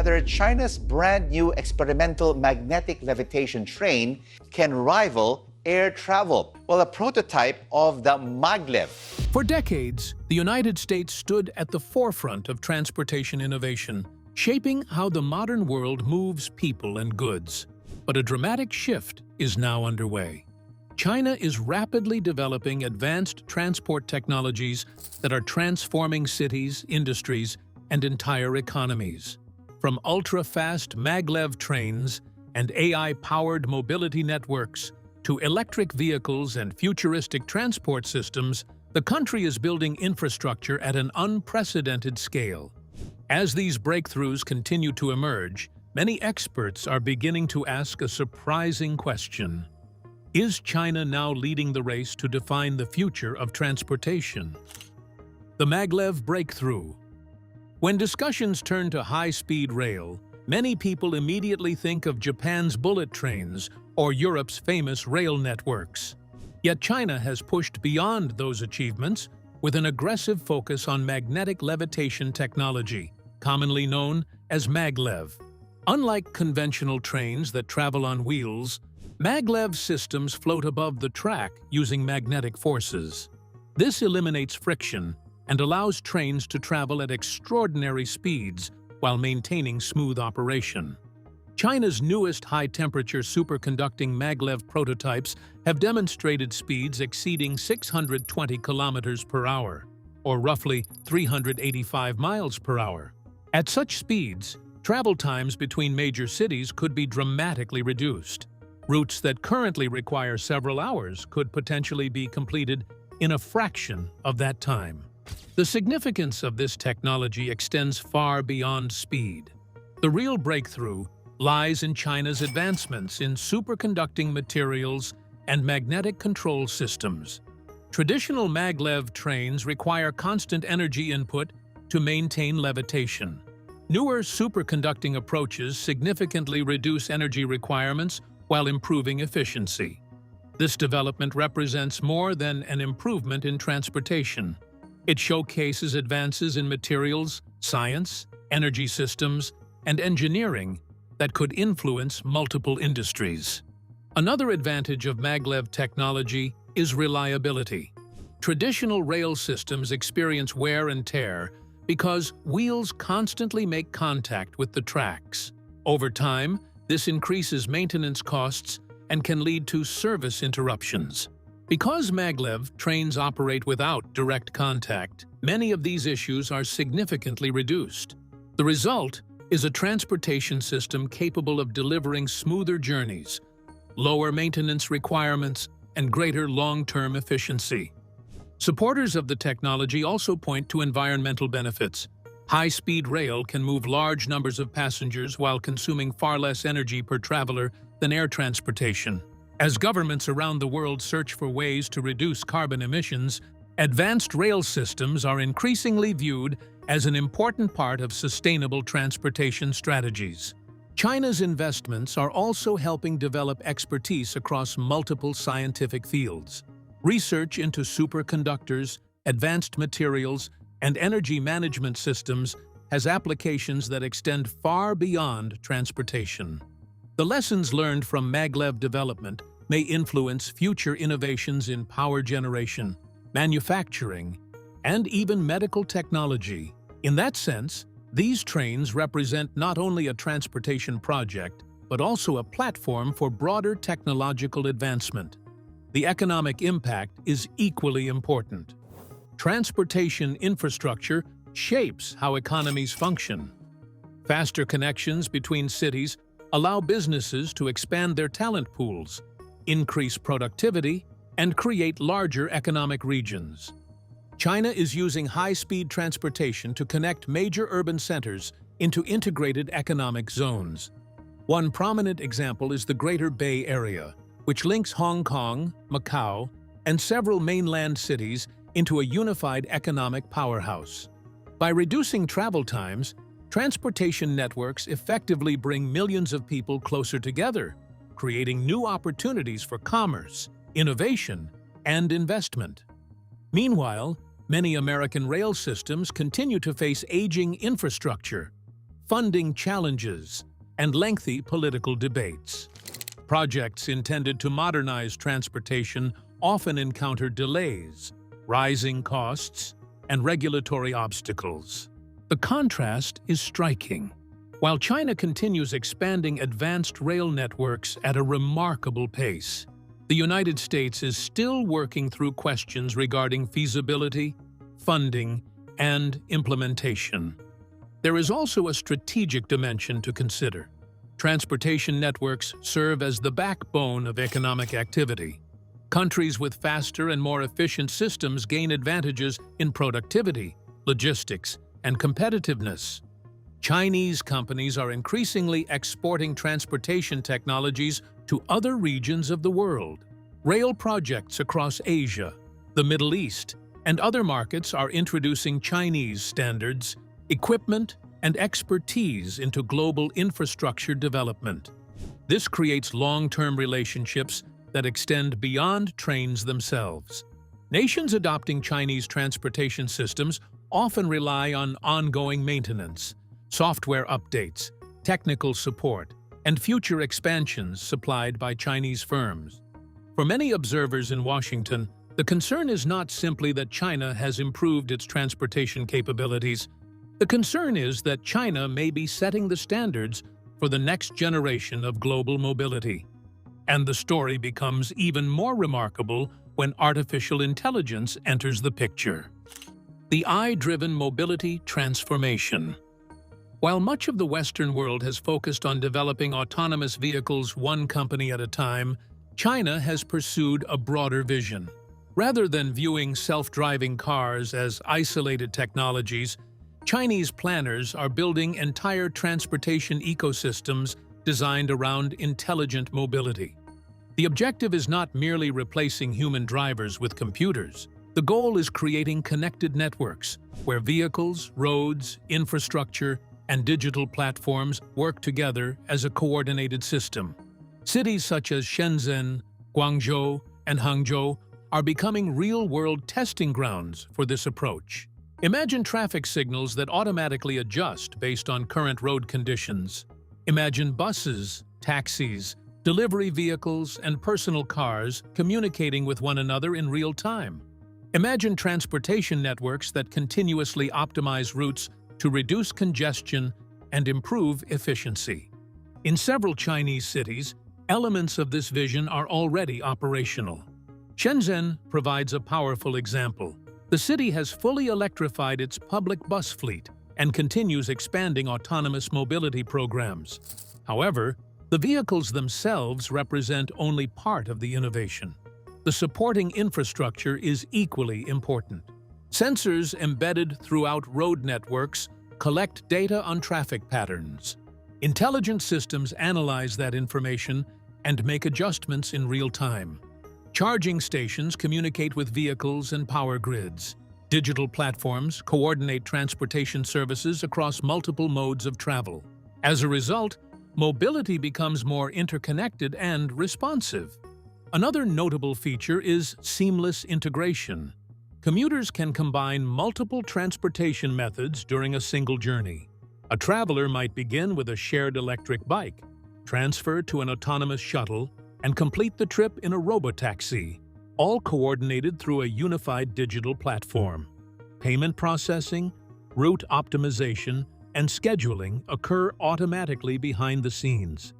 whether China's brand new experimental magnetic levitation train can rival air travel. Well, a prototype of the MAGLEV. For decades, the United States stood at the forefront of transportation innovation, shaping how the modern world moves people and goods. But a dramatic shift is now underway. China is rapidly developing advanced transport technologies that are transforming cities, industries, and entire economies. From ultra-fast MAGLEV trains and AI-powered mobility networks to electric vehicles and futuristic transport systems, the country is building infrastructure at an unprecedented scale. As these breakthroughs continue to emerge, many experts are beginning to ask a surprising question. Is China now leading the race to define the future of transportation? The MAGLEV breakthrough. When discussions turn to high-speed rail, many people immediately think of Japan's bullet trains or Europe's famous rail networks. Yet China has pushed beyond those achievements with an aggressive focus on magnetic levitation technology, commonly known as MAGLEV. Unlike conventional trains that travel on wheels, MAGLEV systems float above the track using magnetic forces. This eliminates friction and allows trains to travel at extraordinary speeds while maintaining smooth operation. China's newest high-temperature superconducting MAGLEV prototypes have demonstrated speeds exceeding 620 kilometers per hour, or roughly 385 miles per hour. At such speeds, travel times between major cities could be dramatically reduced. Routes that currently require several hours could potentially be completed in a fraction of that time. The significance of this technology extends far beyond speed. The real breakthrough lies in China's advancements in superconducting materials and magnetic control systems. Traditional MAGLEV trains require constant energy input to maintain levitation. Newer superconducting approaches significantly reduce energy requirements while improving efficiency. This development represents more than an improvement in transportation. It showcases advances in materials, science, energy systems, and engineering that could influence multiple industries. Another advantage of MAGLEV technology is reliability. Traditional rail systems experience wear and tear because wheels constantly make contact with the tracks. Over time, this increases maintenance costs and can lead to service interruptions. Because MAGLEV trains operate without direct contact, many of these issues are significantly reduced. The result is a transportation system capable of delivering smoother journeys, lower maintenance requirements, and greater long-term efficiency. Supporters of the technology also point to environmental benefits. High-speed rail can move large numbers of passengers while consuming far less energy per traveler than air transportation. As governments around the world search for ways to reduce carbon emissions, advanced rail systems are increasingly viewed as an important part of sustainable transportation strategies. China's investments are also helping develop expertise across multiple scientific fields. Research into superconductors, advanced materials, and energy management systems has applications that extend far beyond transportation. The lessons learned from MAGLEV development may influence future innovations in power generation, manufacturing, and even medical technology. In that sense, these trains represent not only a transportation project, but also a platform for broader technological advancement. The economic impact is equally important. Transportation infrastructure shapes how economies function. Faster connections between cities allow businesses to expand their talent pools, increase productivity, and create larger economic regions. China is using high-speed transportation to connect major urban centers into integrated economic zones. One prominent example is the Greater Bay Area, which links Hong Kong, Macau, and several mainland cities into a unified economic powerhouse. By reducing travel times, transportation networks effectively bring millions of people closer together, creating new opportunities for commerce, innovation, and investment. Meanwhile, many American rail systems continue to face aging infrastructure. funding challenges, and lengthy political debates. Projects intended to modernize transportation often encounter delays, rising costs, and regulatory obstacles. The contrast is striking. While China continues expanding advanced rail networks at a remarkable pace, the United States is still working through questions regarding feasibility, funding, and implementation. There is also a strategic dimension to consider. Transportation networks serve as the backbone of economic activity. Countries with faster and more efficient systems gain advantages in productivity, logistics, and competitiveness. Chinese companies are increasingly exporting transportation technologies to other regions of the world. Rail projects across Asia, the Middle East, and other markets are introducing Chinese standards, equipment, and expertise into global infrastructure development. This creates long-term relationships that extend beyond trains themselves. Nations adopting Chinese transportation systems often rely on ongoing maintenance, software updates, technical support, and future expansions supplied by Chinese firms. For many observers in Washington, the concern is not simply that China has improved its transportation capabilities. The concern is that China may be setting the standards for the next generation of global mobility. And the story becomes even more remarkable when artificial intelligence enters the picture. The AI-driven mobility transformation. While much of the Western world has focused on developing autonomous vehicles one company at a time, China has pursued a broader vision. Rather than viewing self-driving cars as isolated technologies, Chinese planners are building entire transportation ecosystems designed around intelligent mobility. The objective is not merely replacing human drivers with computers. The goal is creating connected networks where vehicles, roads, infrastructure, and digital platforms work together as a coordinated system. Cities such as Shenzhen, Guangzhou, and Hangzhou are becoming real-world testing grounds for this approach. Imagine traffic signals that automatically adjust based on current road conditions. Imagine buses, taxis, delivery vehicles, and personal cars communicating with one another in real time. Imagine transportation networks that continuously optimize routes to reduce congestion and improve efficiency. In several Chinese cities, elements of this vision are already operational. Shenzhen provides a powerful example. The city has fully electrified its public bus fleet and continues expanding autonomous mobility programs. However, the vehicles themselves represent only part of the innovation. The supporting infrastructure is equally important. Sensors embedded throughout road networks collect data on traffic patterns. Intelligent systems analyze that information and make adjustments in real time. Charging stations communicate with vehicles and power grids. Digital platforms coordinate transportation services across multiple modes of travel. As a result, mobility becomes more interconnected and responsive. Another notable feature is seamless integration. Commuters can combine multiple transportation methods during a single journey. A traveler might begin with a shared electric bike, transfer to an autonomous shuttle, and complete the trip in a robotaxi, all coordinated through a unified digital platform. Payment processing, route optimization, and scheduling occur automatically behind the scenes.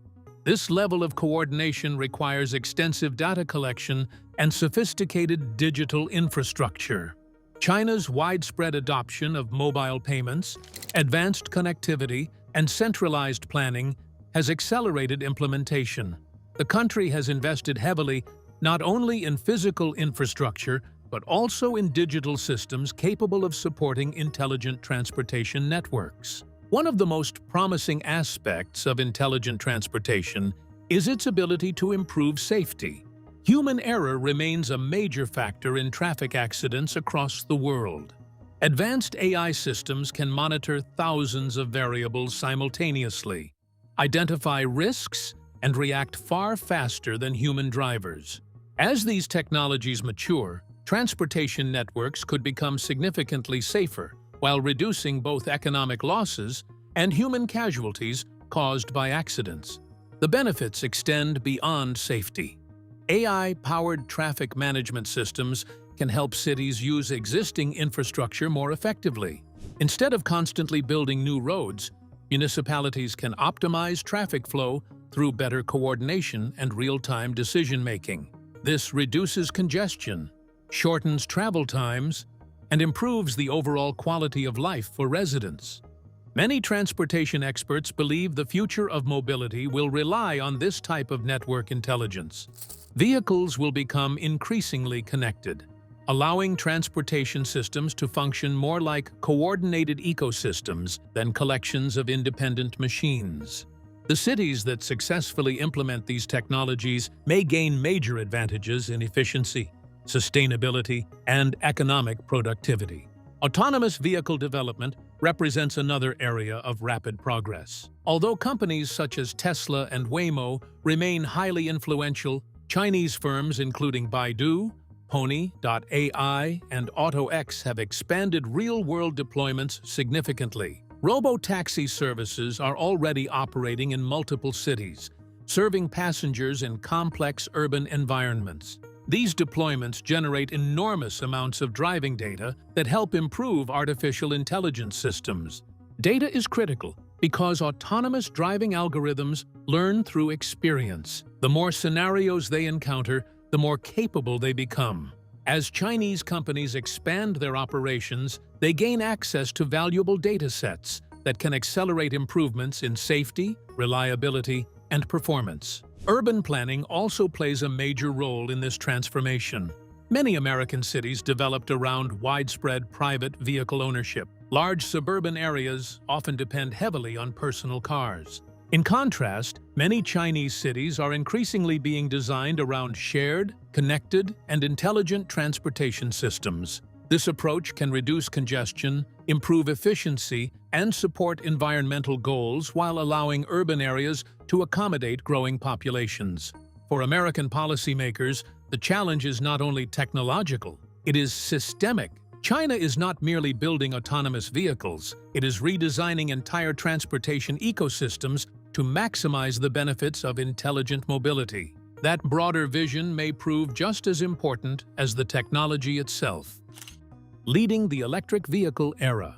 This level of coordination requires extensive data collection and sophisticated digital infrastructure. China's widespread adoption of mobile payments, advanced connectivity, and centralized planning has accelerated implementation. The country has invested heavily not only in physical infrastructure, but also in digital systems capable of supporting intelligent transportation networks. One of the most promising aspects of intelligent transportation is its ability to improve safety. Human error remains a major factor in traffic accidents across the world. Advanced AI systems can monitor thousands of variables simultaneously, identify risks, and react far faster than human drivers. As these technologies mature, transportation networks could become significantly safer while reducing both economic losses and human casualties caused by accidents. The benefits extend beyond safety. AI-powered traffic management systems can help cities use existing infrastructure more effectively. Instead of constantly building new roads, municipalities can optimize traffic flow through better coordination and real-time decision-making. This reduces congestion, shortens travel times, and improves the overall quality of life for residents. Many transportation experts believe the future of mobility will rely on this type of network intelligence. Vehicles will become increasingly connected, allowing transportation systems to function more like coordinated ecosystems than collections of independent machines. The cities that successfully implement these technologies may gain major advantages in efficiency, sustainability, and economic productivity. Autonomous vehicle development represents another area of rapid progress. Although companies such as Tesla and Waymo remain highly influential, Chinese firms including Baidu, Pony.ai, and AutoX have expanded real-world deployments significantly. Robo-taxi services are already operating in multiple cities, serving passengers in complex urban environments. These deployments generate enormous amounts of driving data that help improve artificial intelligence systems. Data is critical because autonomous driving algorithms learn through experience. The more scenarios they encounter, the more capable they become. As Chinese companies expand their operations, they gain access to valuable data sets that can accelerate improvements in safety, reliability, and performance. Urban planning also plays a major role in this transformation. Many American cities developed around widespread private vehicle ownership. Large suburban areas often depend heavily on personal cars. In contrast, many Chinese cities are increasingly being designed around shared, connected, and intelligent transportation systems. This approach can reduce congestion, improve efficiency, and support environmental goals while allowing urban areas to accommodate growing populations. For American policymakers, the challenge is not only technological, it is systemic. China is not merely building autonomous vehicles, it is redesigning entire transportation ecosystems to maximize the benefits of intelligent mobility. That broader vision may prove just as important as the technology itself. Leading the electric vehicle era.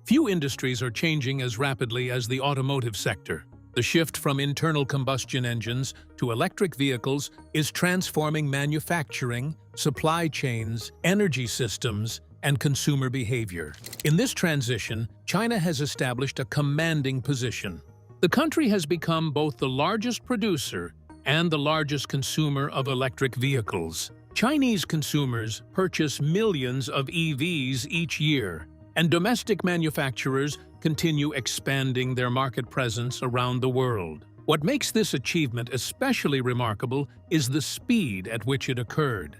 Few industries are changing as rapidly as the automotive sector. The shift from internal combustion engines to electric vehicles is transforming manufacturing, supply chains, energy systems, and consumer behavior. In this transition, China has established a commanding position. The country has become both the largest producer and the largest consumer of electric vehicles. Chinese consumers purchase millions of EVs each year, and domestic manufacturers continue expanding their market presence around the world. What makes this achievement especially remarkable is the speed at which it occurred.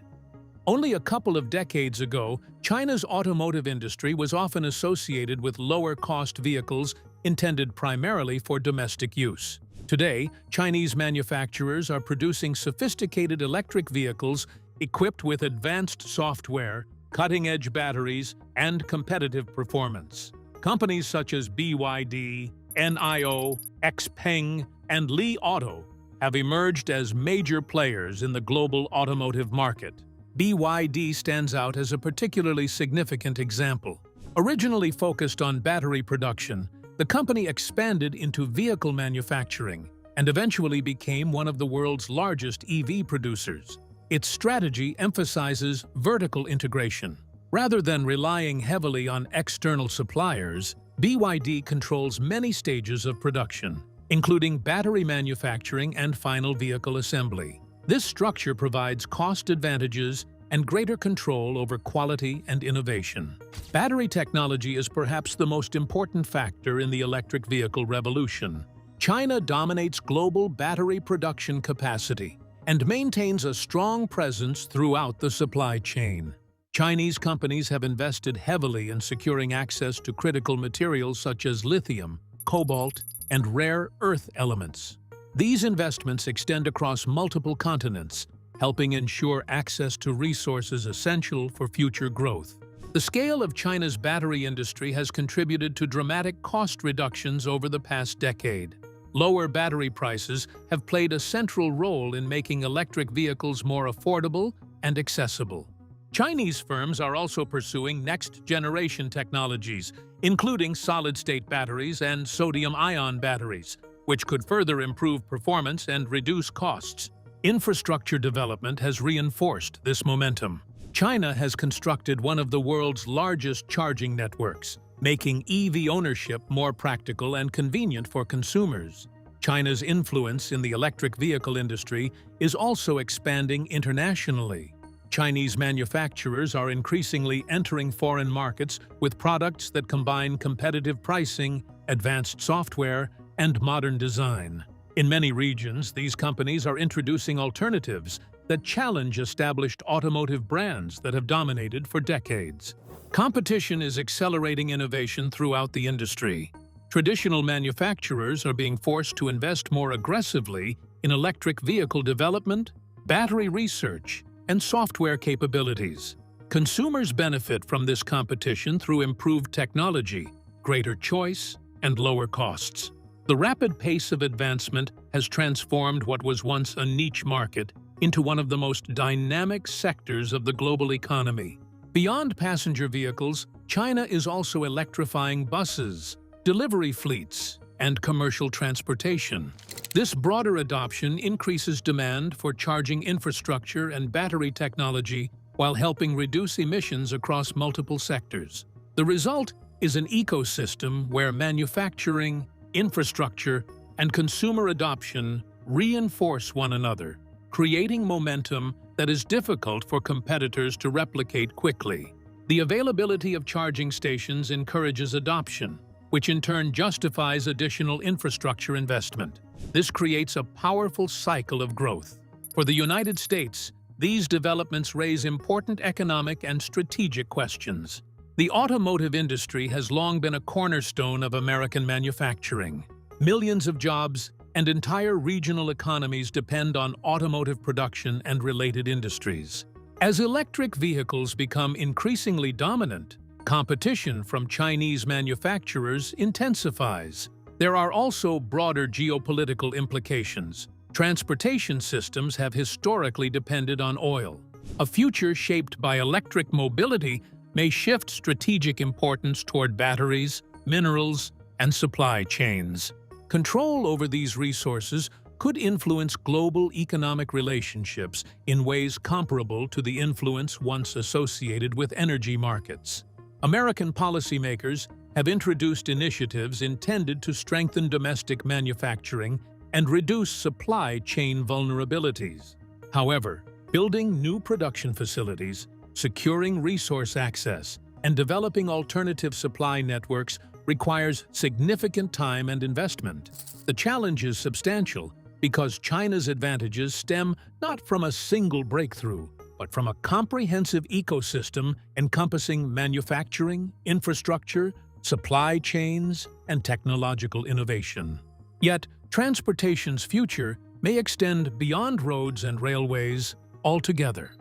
Only a couple of decades ago, China's automotive industry was often associated with lower-cost vehicles intended primarily for domestic use. Today, Chinese manufacturers are producing sophisticated electric vehicles equipped with advanced software, cutting-edge batteries, and competitive performance. Companies such as BYD, NIO, XPeng, and Li Auto have emerged as major players in the global automotive market. BYD stands out as a particularly significant example. Originally focused on battery production, the company expanded into vehicle manufacturing and eventually became one of the world's largest EV producers. Its strategy emphasizes vertical integration. Rather than relying heavily on external suppliers, BYD controls many stages of production, including battery manufacturing and final vehicle assembly. This structure provides cost advantages and greater control over quality and innovation. Battery technology is perhaps the most important factor in the electric vehicle revolution. China dominates global battery production capacity and maintains a strong presence throughout the supply chain. Chinese companies have invested heavily in securing access to critical materials such as lithium, cobalt, and rare earth elements. These investments extend across multiple continents, helping ensure access to resources essential for future growth. The scale of China's battery industry has contributed to dramatic cost reductions over the past decade. Lower battery prices have played a central role in making electric vehicles more affordable and accessible. Chinese firms are also pursuing next-generation technologies, including solid-state batteries and sodium-ion batteries, which could further improve performance and reduce costs. Infrastructure development has reinforced this momentum. China has constructed one of the world's largest charging networks, making EV ownership more practical and convenient for consumers. China's influence in the electric vehicle industry is also expanding internationally. Chinese manufacturers are increasingly entering foreign markets with products that combine competitive pricing, advanced software, and modern design. In many regions, these companies are introducing alternatives that challenge established automotive brands that have dominated for decades. Competition is accelerating innovation throughout the industry. Traditional manufacturers are being forced to invest more aggressively in electric vehicle development, battery research, and software capabilities. Consumers benefit from this competition through improved technology, greater choice, and lower costs. The rapid pace of advancement has transformed what was once a niche market into one of the most dynamic sectors of the global economy. Beyond passenger vehicles, China is also electrifying buses, delivery fleets, and commercial transportation. This broader adoption increases demand for charging infrastructure and battery technology while helping reduce emissions across multiple sectors. The result is an ecosystem where manufacturing, infrastructure, and consumer adoption reinforce one another, creating momentum that is difficult for competitors to replicate quickly. The availability of charging stations encourages adoption, which in turn justifies additional infrastructure investment. This creates a powerful cycle of growth. For the United States, these developments raise important economic and strategic questions. The automotive industry has long been a cornerstone of American manufacturing. Millions of jobs and entire regional economies depend on automotive production and related industries. As electric vehicles become increasingly dominant, competition from Chinese manufacturers intensifies. There are also broader geopolitical implications. Transportation systems have historically depended on oil. A future shaped by electric mobility may shift strategic importance toward batteries, minerals, and supply chains. Control over these resources could influence global economic relationships in ways comparable to the influence once associated with energy markets. American policymakers have introduced initiatives intended to strengthen domestic manufacturing and reduce supply chain vulnerabilities. However, building new production facilities, securing resource access, and developing alternative supply networks requires significant time and investment. The challenge is substantial because China's advantages stem not from a single breakthrough, but from a comprehensive ecosystem encompassing manufacturing, infrastructure, supply chains, and technological innovation. Yet, transportation's future may extend beyond roads and railways altogether.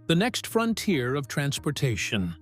The next frontier of transportation.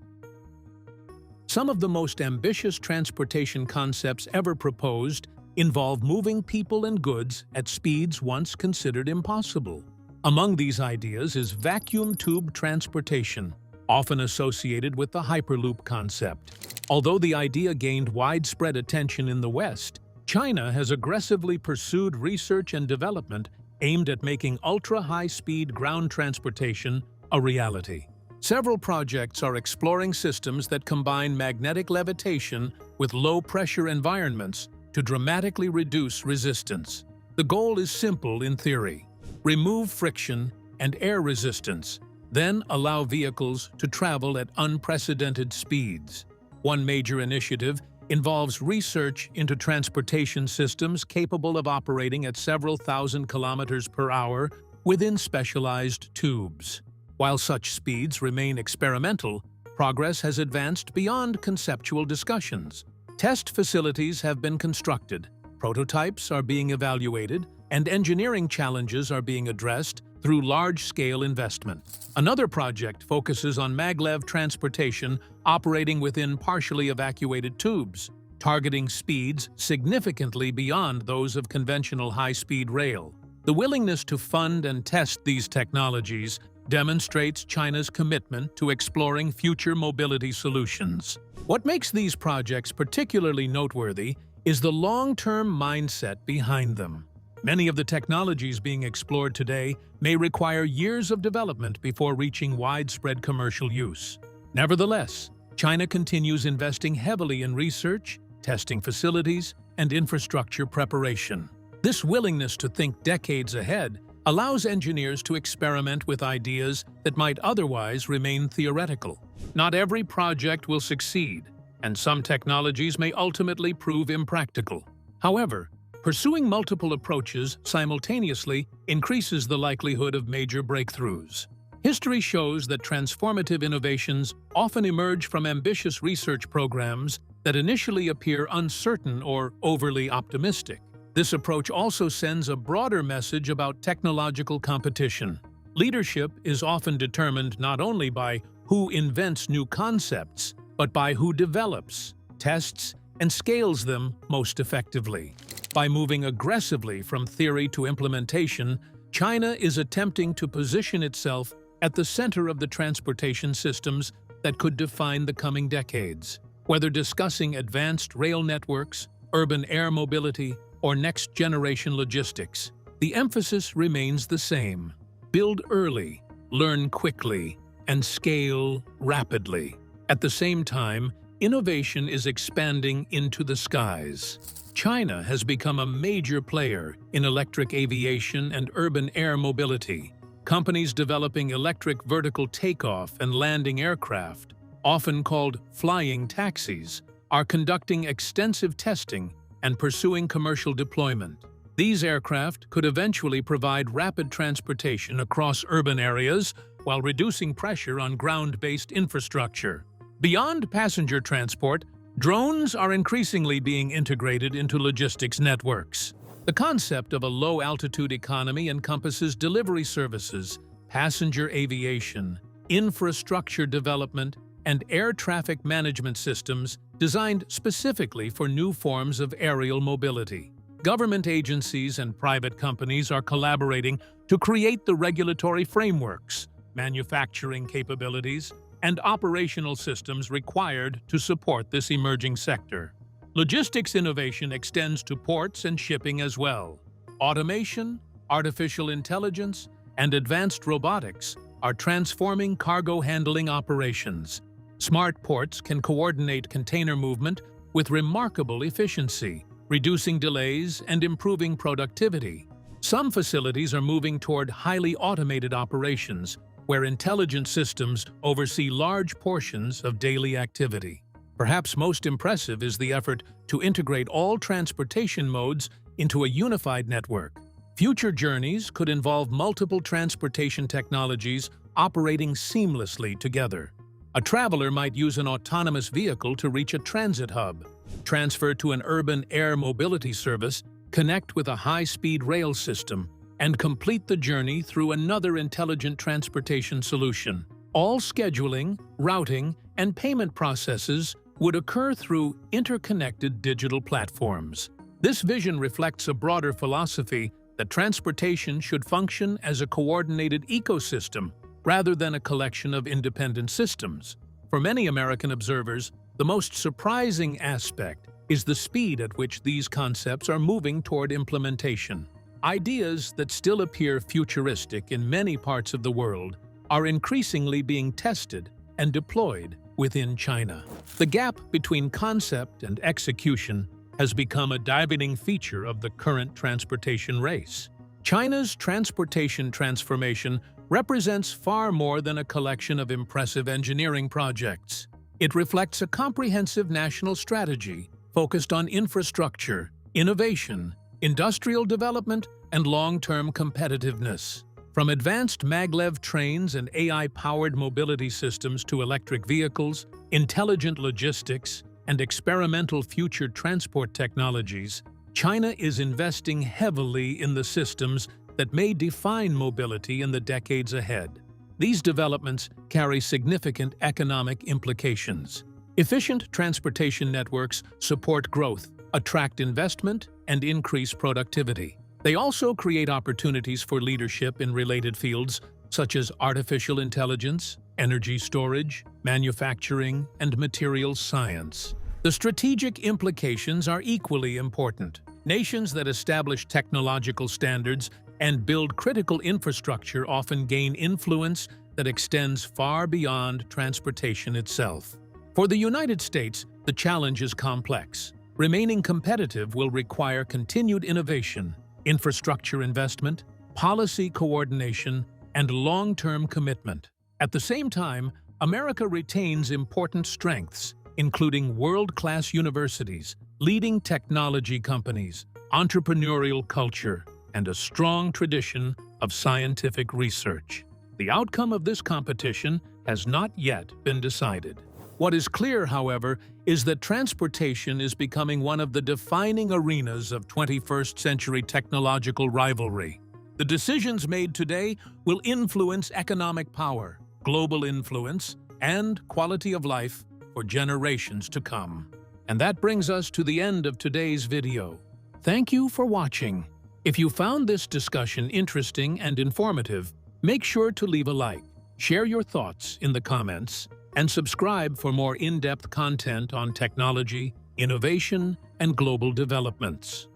Some of the most ambitious transportation concepts ever proposed involve moving people and goods at speeds once considered impossible. Among these ideas is vacuum tube transportation, often associated with the Hyperloop concept. Although the idea gained widespread attention in the West, China has aggressively pursued research and development aimed at making ultra-high-speed ground transportation a reality. Several projects are exploring systems that combine magnetic levitation with low-pressure environments to dramatically reduce resistance. The goal is simple in theory: remove friction and air resistance, then allow vehicles to travel at unprecedented speeds. One major initiative involves research into transportation systems capable of operating at several thousand kilometers per hour within specialized tubes. While such speeds remain experimental, progress has advanced beyond conceptual discussions. Test facilities have been constructed, prototypes are being evaluated, and engineering challenges are being addressed through large-scale investment. Another project focuses on maglev transportation operating within partially evacuated tubes, targeting speeds significantly beyond those of conventional high-speed rail. The willingness to fund and test these technologies demonstrates China's commitment to exploring future mobility solutions. What makes these projects particularly noteworthy is the long-term mindset behind them. Many of the technologies being explored today may require years of development before reaching widespread commercial use. Nevertheless, China continues investing heavily in research, testing facilities, and infrastructure preparation. This willingness to think decades ahead allows engineers to experiment with ideas that might otherwise remain theoretical. Not every project will succeed, and some technologies may ultimately prove impractical. However, pursuing multiple approaches simultaneously increases the likelihood of major breakthroughs. History shows that transformative innovations often emerge from ambitious research programs that initially appear uncertain or overly optimistic. This approach also sends a broader message about technological competition. Leadership is often determined not only by who invents new concepts, but by who develops, tests, and scales them most effectively. By moving aggressively from theory to implementation, China is attempting to position itself at the center of the transportation systems that could define the coming decades. Whether discussing advanced rail networks, urban air mobility, or next-generation logistics, the emphasis remains the same: build early, learn quickly, and scale rapidly. At the same time, innovation is expanding into the skies. China has become a major player in electric aviation and urban air mobility. Companies developing electric vertical takeoff and landing aircraft, often called flying taxis, are conducting extensive testing and pursuing commercial deployment. These aircraft could eventually provide rapid transportation across urban areas while reducing pressure on ground-based infrastructure. Beyond passenger transport, drones are increasingly being integrated into logistics networks. The concept of a low-altitude economy encompasses delivery services, passenger aviation, infrastructure development, and air traffic management systems designed specifically for new forms of aerial mobility. Government agencies and private companies are collaborating to create the regulatory frameworks, manufacturing capabilities, and operational systems required to support this emerging sector. Logistics innovation extends to ports and shipping as well. Automation, artificial intelligence, and advanced robotics are transforming cargo handling operations. Smart ports can coordinate container movement with remarkable efficiency, reducing delays and improving productivity. Some facilities are moving toward highly automated operations, where intelligent systems oversee large portions of daily activity. Perhaps most impressive is the effort to integrate all transportation modes into a unified network. Future journeys could involve multiple transportation technologies operating seamlessly together. A traveler might use an autonomous vehicle to reach a transit hub, transfer to an urban air mobility service, connect with a high-speed rail system, and complete the journey through another intelligent transportation solution. All scheduling, routing, and payment processes would occur through interconnected digital platforms. This vision reflects a broader philosophy that transportation should function as a coordinated ecosystem rather than a collection of independent systems. For many American observers, the most surprising aspect is the speed at which these concepts are moving toward implementation. Ideas that still appear futuristic in many parts of the world are increasingly being tested and deployed within China. The gap between concept and execution has become a defining feature of the current transportation race. China's transportation transformation represents far more than a collection of impressive engineering projects. It reflects a comprehensive national strategy focused on infrastructure, innovation, industrial development, and long-term competitiveness. From advanced maglev trains and AI-powered mobility systems to electric vehicles, intelligent logistics, and experimental future transport technologies, China is investing heavily in the systems that may define mobility in the decades ahead. These developments carry significant economic implications. Efficient transportation networks support growth, attract investment, and increase productivity. They also create opportunities for leadership in related fields such as artificial intelligence, energy storage, manufacturing, and materials science. The strategic implications are equally important. Nations that establish technological standards and build critical infrastructure often gain influence that extends far beyond transportation itself. For the United States, the challenge is complex. Remaining competitive will require continued innovation, infrastructure investment, policy coordination, and long-term commitment. At the same time, America retains important strengths, including world-class universities, leading technology companies, entrepreneurial culture, and a strong tradition of scientific research. The outcome of this competition has not yet been decided. What is clear, however, is that transportation is becoming one of the defining arenas of 21st century technological rivalry. The decisions made today will influence economic power, global influence, and quality of life for generations to come. And that brings us to the end of today's video. Thank you for watching. If you found this discussion interesting and informative, make sure to leave a like, share your thoughts in the comments, and subscribe for more in-depth content on technology, innovation, and global developments.